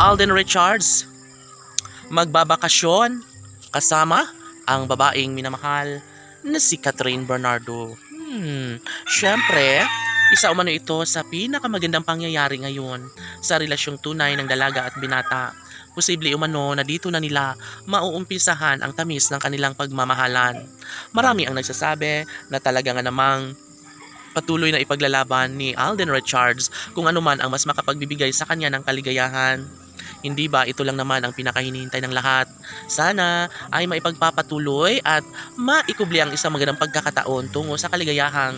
Alden Richards magbabakasyon kasama ang babaeng minamahal na si Catherine Bernardo. Syempre, isa umano ito sa pinakamagandang pangyayari ngayon sa relasyong tunay ng dalaga at binata. Posible umano na dito na nila mauumpisahan ang tamis ng kanilang pagmamahalan. Marami ang nagsasabi na talaga nga namang patuloy na ipaglalaban ni Alden Richards kung ano man ang mas makapagbibigay sa kanya ng kaligayahan. Hindi ba ito lang naman ang pinakahinihintay ng lahat? Sana ay maipagpapatuloy at maikubli ang isang magandang pagkakataon tungo sa kaligayahang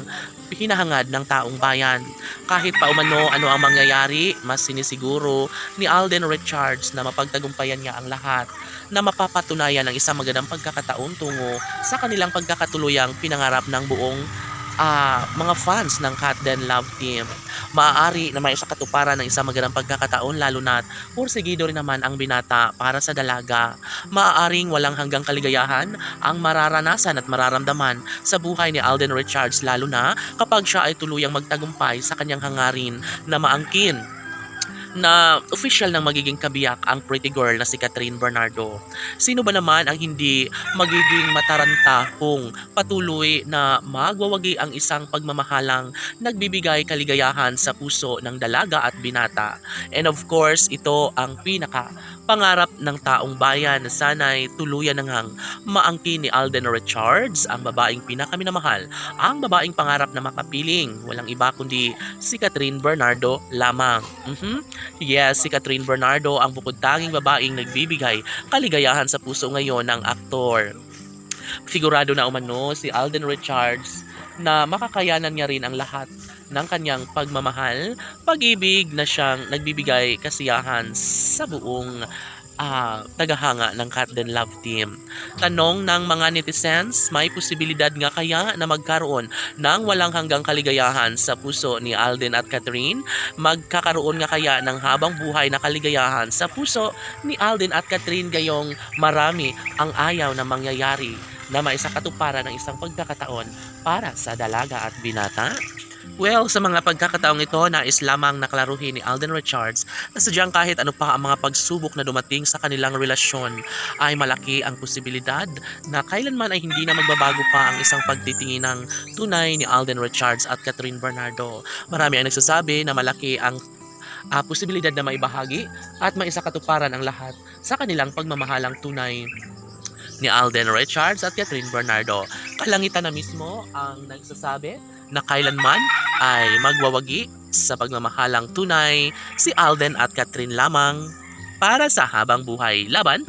hinahangad ng taong bayan. Kahit pa umano ano ang mangyayari, mas sinisiguro ni Alden Richards na mapagtagumpayan niya ang lahat na mapapatunayan ng isang magandang pagkakataon tungo sa kanilang pagkakatuluyang pinangarap ng buong mga fans ng Cat Den Love Team. Maaari na may sa katuparan ng isang magandang pagkakataon lalo na't porsigido rin naman ang binata para sa dalaga. Maaaring walang hanggang kaligayahan ang mararanasan at mararamdaman sa buhay ni Alden Richards lalo na kapag siya ay tuluyang magtagumpay sa kanyang hangarin na maangkin na official ng magiging kabiyak ang pretty girl na si Catherine Bernardo. Sino ba naman ang hindi magiging mataranta kung patuloy na magwawagi ang isang pagmamahalang nagbibigay kaligayahan sa puso ng dalaga at binata? And of course, ito ang pinaka pangarap ng taong bayan na sana'y tuluyan na ngang maangkin ni Alden Richards, ang babaeng pinakaminamahal, ang babaeng pangarap na makapiling, walang iba kundi si Catherine Bernardo lamang. Yes, si Catherine Bernardo ang bukod-tanging babaeng nagbibigay kaligayahan sa puso ngayon ng aktor. Sigurado na umano si Alden Richards na makakayanan niya rin ang lahat ng kanyang pagmamahal, pag-ibig na siyang nagbibigay kasiyahan sa buong tagahanga ng Cat Den Love Team. Tanong ng mga netizens, may posibilidad nga kaya na magkaroon ng walang hanggang kaligayahan sa puso ni Alden at Catherine? Magkakaroon nga kaya ng habang buhay na kaligayahan sa puso ni Alden at Catherine gayong marami ang ayaw na mangyayari na maisakatuparan ng isang pagkakataon para sa dalaga at binata? Well, sa mga pagkakataong ito, nais lamang naklaruhin ni Alden Richards na sadyang kahit ano pa ang mga pagsubok na dumating sa kanilang relasyon ay malaki ang posibilidad na kailanman ay hindi na magbabago pa ang isang pagtitingin ng tunay ni Alden Richards at Catherine Bernardo. Marami ang nagsasabi na malaki ang posibilidad na maibahagi at maisakatuparan ang lahat sa kanilang pagmamahalang tunay ni Alden Richards at Catherine Bernardo. Kalangitan na mismo ang nagsasabi na kailanman ay magwawagi sa pagmamahalang tunay si Alden at Catherine lamang para sa habang buhay laban.